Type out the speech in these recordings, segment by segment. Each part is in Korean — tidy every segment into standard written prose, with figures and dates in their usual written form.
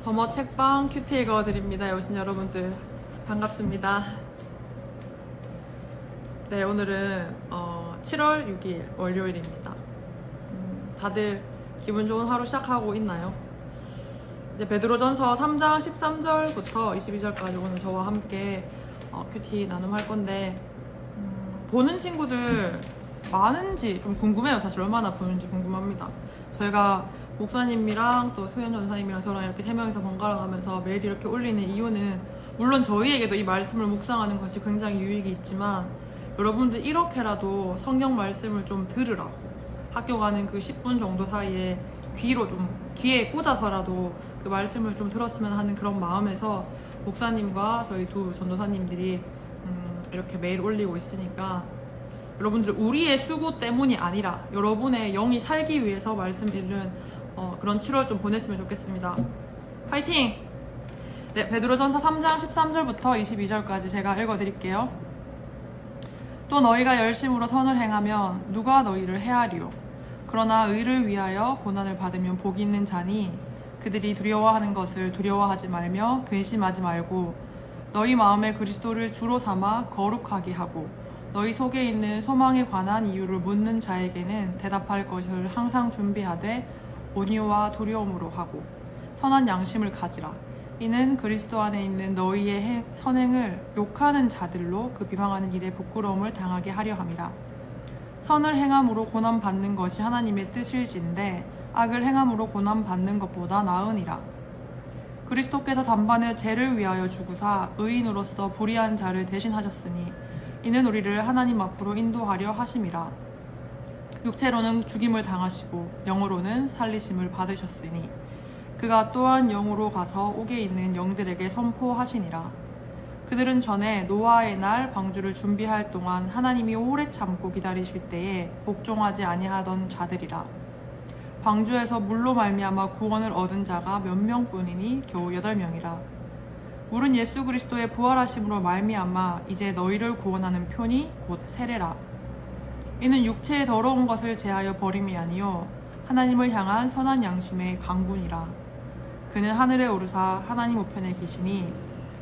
더머 책방 큐티 읽어드립니다. 오신 여러분들 반갑습니다. 네, 오늘은 7월 6일 월요일입니다. 다들 기분 좋은 하루 시작하고 있나요? 이제 베드로전서 3장 13절부터 22절까지 오늘 저와 함께 큐티 나눔할 건데 보는 친구들 많은지 좀 궁금해요. 사실 얼마나 보는지 궁금합니다. 저희가 목사님이랑 또 소연 전사님이랑 저랑 이렇게 3명이서 번갈아 가면서 매일 이렇게 올리는 이유는 물론 저희에게도 이 말씀을 묵상하는 것이 굉장히 유익이 있지만 여러분들 이렇게라도 성경 말씀을 좀 들으라고, 학교 가는 그 10분 정도 사이에 귀에 꽂아서라도 그 말씀을 좀 들었으면 하는 그런 마음에서 목사님과 저희 두 전도사님들이 이렇게 매일 올리고 있으니까 여러분들 우리의 수고 때문이 아니라 여러분의 영이 살기 위해서 말씀 읽는 그런 7월 좀 보냈으면 좋겠습니다. 화이팅! 네, 베드로전서 3장 13절부터 22절까지 제가 읽어드릴게요. 또 너희가 열심으로 선을 행하면 누가 너희를 해하리요? 그러나 의를 위하여 고난을 받으면 복이 있는 자니 그들이 두려워하는 것을 두려워하지 말며 근심하지 말고 너희 마음에 그리스도를 주로 삼아 거룩하게 하고 너희 속에 있는 소망에 관한 이유를 묻는 자에게는 대답할 것을 항상 준비하되 온유와 두려움으로 하고 선한 양심을 가지라. 이는 그리스도 안에 있는 너희의 선행을 욕하는 자들로 그 비방하는 일에 부끄러움을 당하게 하려 함이라. 선을 행함으로 고난 받는 것이 하나님의 뜻일진데 악을 행함으로 고난 받는 것보다 나으니라. 그리스도께서 단번에 죄를 위하여 죽으사 의인으로서 불의한 자를 대신하셨으니 이는 우리를 하나님 앞으로 인도하려 하심이라. 육체로는 죽임을 당하시고 영으로는 살리심을 받으셨으니 그가 또한 영으로 가서 옥에 있는 영들에게 선포하시니라. 그들은 전에 노아의 날 방주를 준비할 동안 하나님이 오래 참고 기다리실 때에 복종하지 아니하던 자들이라. 방주에서 물로 말미암아 구원을 얻은 자가 몇 명뿐이니 겨우 8명이라. 물은 예수 그리스도의 부활하심으로 말미암아 이제 너희를 구원하는 편이 곧 세례라. 이는 육체의 더러운 것을 제하여 버림이 아니요 하나님을 향한 선한 양심의 강군이라. 그는 하늘에 오르사 하나님 우편에 계시니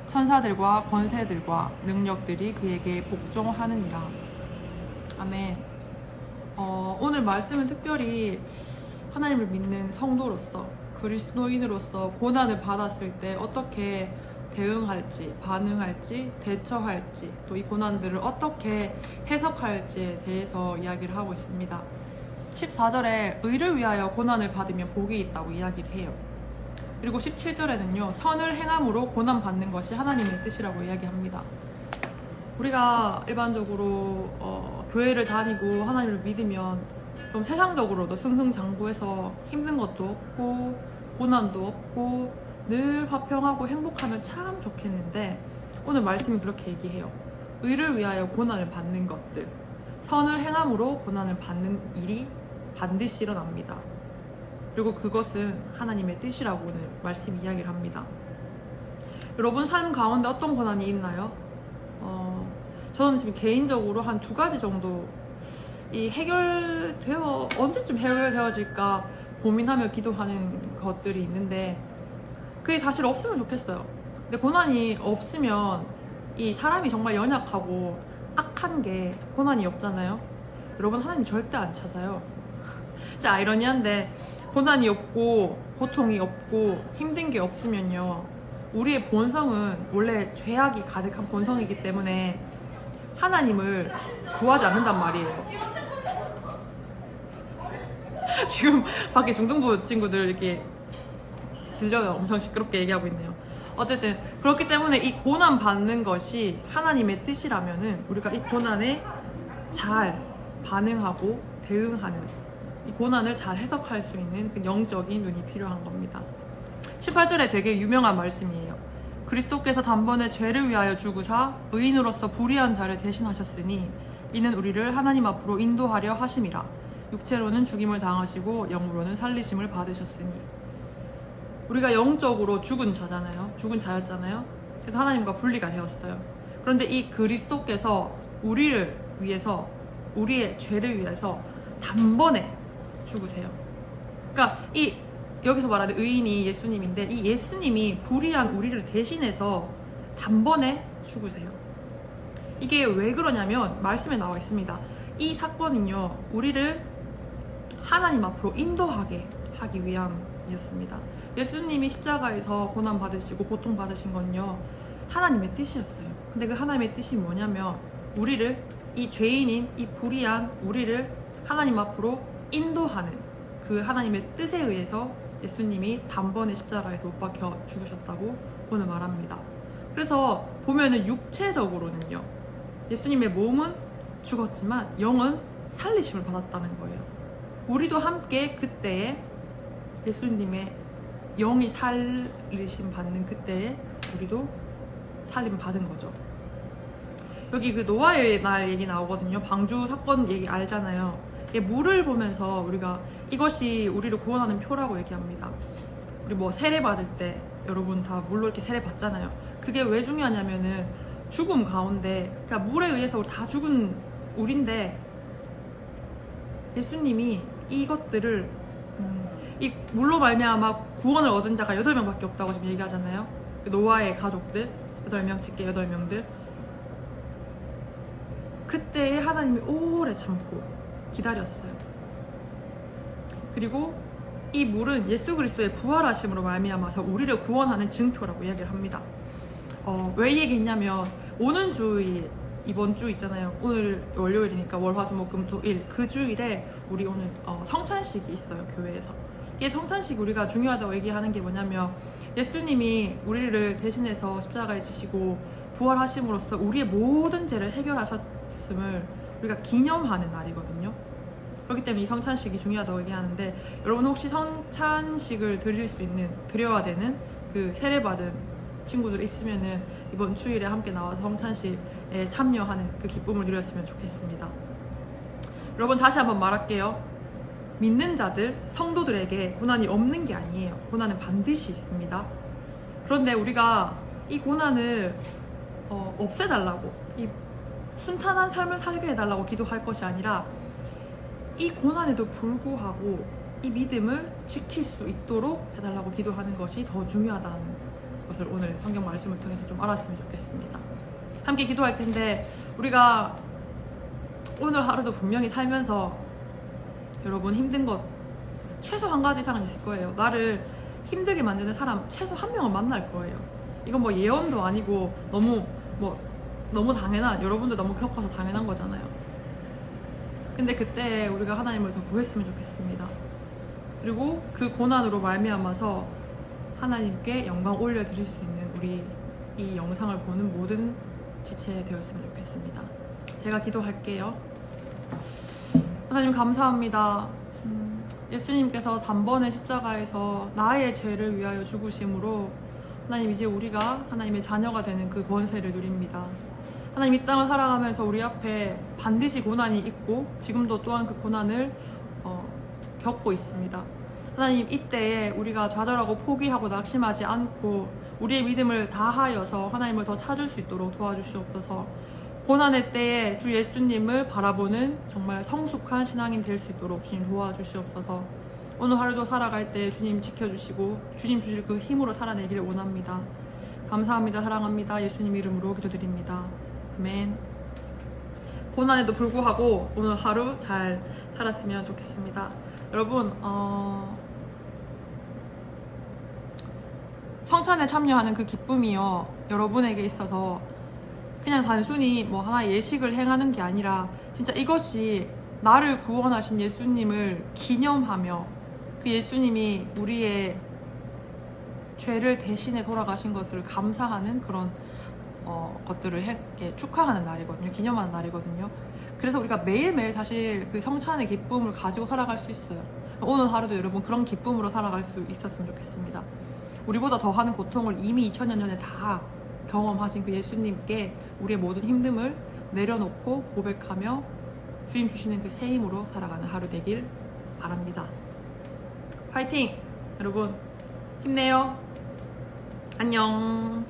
천사들과 권세들과 능력들이 그에게 복종하느니라. 아멘. 오늘 말씀은 특별히 하나님을 믿는 성도로서 그리스도인으로서 고난을 받았을 때 어떻게 대응할지, 반응할지, 대처할지, 또 이 고난들을 어떻게 해석할지에 대해서 이야기를 하고 있습니다. 14절에 의를 위하여 고난을 받으면 복이 있다고 이야기를 해요. 그리고 17절에는요, 선을 행함으로 고난 받는 것이 하나님의 뜻이라고 이야기합니다. 우리가 일반적으로 교회를 다니고 하나님을 믿으면 좀 세상적으로도 승승장구해서 힘든 것도 없고 고난도 없고 늘 화평하고 행복하면 참 좋겠는데 오늘 말씀이 그렇게 얘기해요. 의를 위하여 고난을 받는 것들, 선을 행함으로 고난을 받는 일이 반드시 일어납니다. 그리고 그것은 하나님의 뜻이라고 오늘 말씀 이야기를 합니다. 여러분 삶 가운데 어떤 고난이 있나요? 저는 지금 개인적으로 한 2가지 정도 언제쯤 해결되어질까 고민하며 기도하는 것들이 있는데 그게 사실 없으면 좋겠어요. 근데 고난이 없으면 이 사람이 정말 연약하고 악한 게 고난이 없잖아요. 여러분 하나님 절대 안 찾아요. 진짜 아이러니한데 고난이 없고 고통이 없고 힘든 게 없으면요, 우리의 본성은 원래 죄악이 가득한 본성이기 때문에 하나님을 구하지 않는단 말이에요. 지금 밖에 중등부 친구들 이렇게 들려요. 엄청 시끄럽게 얘기하고 있네요. 어쨌든 그렇기 때문에 이 고난 받는 것이 하나님의 뜻이라면은 우리가 이 고난에 잘 반응하고 대응하는, 이 고난을 잘 해석할 수 있는 그 영적인 눈이 필요한 겁니다. 18절에 되게 유명한 말씀이에요. 그리스도께서 단번에 죄를 위하여 죽으사 의인으로서 불의한 자를 대신하셨으니 이는 우리를 하나님 앞으로 인도하려 하심이라. 육체로는 죽임을 당하시고 영으로는 살리심을 받으셨으니. 우리가 영적으로 죽은 자였잖아요. 그래서 하나님과 분리가 되었어요. 그런데 이 그리스도께서 우리를 위해서, 우리의 죄를 위해서 단번에 죽으세요. 그러니까 이 여기서 말하는 의인이 예수님인데, 이 예수님이 불의한 우리를 대신해서 단번에 죽으세요. 이게 왜 그러냐면 말씀에 나와 있습니다. 이 사건은요, 우리를 하나님 앞으로 인도하게 하기 위함이었습니다. 예수님이 십자가에서 고난 받으시고 고통 받으신 건요, 하나님의 뜻이었어요. 근데 그 하나님의 뜻이 뭐냐면 우리를, 이 죄인인 이 불의한 우리를 하나님 앞으로 인도하는 그 하나님의 뜻에 의해서 예수님이 단번에 십자가에서 못 박혀 죽으셨다고 오늘 말합니다. 그래서 보면은 육체적으로는요, 예수님의 몸은 죽었지만 영은 살리심을 받았다는 거예요. 우리도 함께 그때에 예수님의 영이 살리심 받는 그때에 우리도 살림 받은 거죠. 여기 그 노아의 날 얘기 나오거든요. 방주 사건 얘기 알잖아요. 물을 보면서 우리가 이것이 우리를 구원하는 표라고 얘기합니다. 우리 뭐 세례 받을 때 여러분 다 물로 이렇게 세례 받잖아요. 그게 왜 중요하냐면은 죽음 가운데, 그러니까 물에 의해서 다 죽은 우리인데 예수님이 이것들을 이 물로 말미암아 구원을 얻은 자가 8명밖에 없다고 지금 얘기하잖아요. 노아의 가족들 8명, 직계 8명들. 그때에 하나님이 오래 참고 기다렸어요. 그리고 이 물은 예수 그리스도의 부활하심으로 말미암아서 우리를 구원하는 증표라고 이야기를 합니다. 왜 이 얘기했냐면 오는 주일, 이번 주 있잖아요. 오늘 월요일이니까 월, 화, 수, 목, 금, 토, 일, 그 주일에 우리 오늘 성찬식이 있어요, 교회에서. 이게 성찬식 우리가 중요하다고 얘기하는 게 뭐냐면 예수님이 우리를 대신해서 십자가에 지시고 부활하심으로써 우리의 모든 죄를 해결하셨음을 우리가 기념하는 날이거든요. 그렇기 때문에 이 성찬식이 중요하다고 얘기하는데, 여러분 혹시 성찬식을 드려야 되는 그 세례받은 친구들 있으면은 이번 주일에 함께 나와서 성찬식에 참여하는 그 기쁨을 누렸으면 좋겠습니다. 여러분 다시 한번 말할게요. 믿는 자들, 성도들에게 고난이 없는 게 아니에요. 고난은 반드시 있습니다. 그런데 우리가 이 고난을 없애달라고, 이 순탄한 삶을 살게 해달라고 기도할 것이 아니라 이 고난에도 불구하고 이 믿음을 지킬 수 있도록 해달라고 기도하는 것이 더 중요하다는 것을 오늘 성경 말씀을 통해서 좀 알았으면 좋겠습니다. 함께 기도할 텐데, 우리가 오늘 하루도 분명히 살면서 여러분 힘든 것 최소 한 가지 이상은 있을 거예요. 나를 힘들게 만드는 사람 최소 한 명은 만날 거예요. 이건 뭐 예언도 아니고 너무 당연한, 여러분도 너무 겪어서 당연한 거잖아요. 근데 그때 우리가 하나님을 더 구했으면 좋겠습니다. 그리고 그 고난으로 말미암아서 하나님께 영광 올려드릴 수 있는 우리 이 영상을 보는 모든 지체 되었으면 좋겠습니다. 제가 기도할게요. 하나님 감사합니다. 예수님께서 단번에 십자가에서 나의 죄를 위하여 죽으심으로 하나님 이제 우리가 하나님의 자녀가 되는 그 권세를 누립니다. 하나님 이 땅을 살아가면서 우리 앞에 반드시 고난이 있고 지금도 또한 그 고난을 겪고 있습니다. 하나님 이때에 우리가 좌절하고 포기하고 낙심하지 않고 우리의 믿음을 다하여서 하나님을 더 찾을 수 있도록 도와주시옵소서. 고난의 때에 주 예수님을 바라보는 정말 성숙한 신앙인 될 수 있도록 주님 도와주시옵소서. 오늘 하루도 살아갈 때 주님 지켜주시고 주님 주실 그 힘으로 살아내기를 원합니다. 감사합니다. 사랑합니다. 예수님 이름으로 기도드립니다. 아멘. 고난에도 불구하고 오늘 하루 잘 살았으면 좋겠습니다. 여러분 성찬에 참여하는 그 기쁨이요, 여러분에게 있어서 그냥 단순히 뭐 하나의 예식을 행하는 게 아니라 진짜 이것이 나를 구원하신 예수님을 기념하며 그 예수님이 우리의 죄를 대신해 돌아가신 것을 감사하는 그런 것들을 축하하는 날이거든요. 기념하는 날이거든요. 그래서 우리가 매일매일 사실 그 성찬의 기쁨을 가지고 살아갈 수 있어요. 오늘 하루도 여러분 그런 기쁨으로 살아갈 수 있었으면 좋겠습니다. 우리보다 더하는 고통을 이미 2000년 전에 다 경험하신 그 예수님께 우리의 모든 힘듦을 내려놓고 고백하며 주님 주시는 그 새 힘으로 살아가는 하루 되길 바랍니다. 화이팅! 여러분 힘내요. 안녕.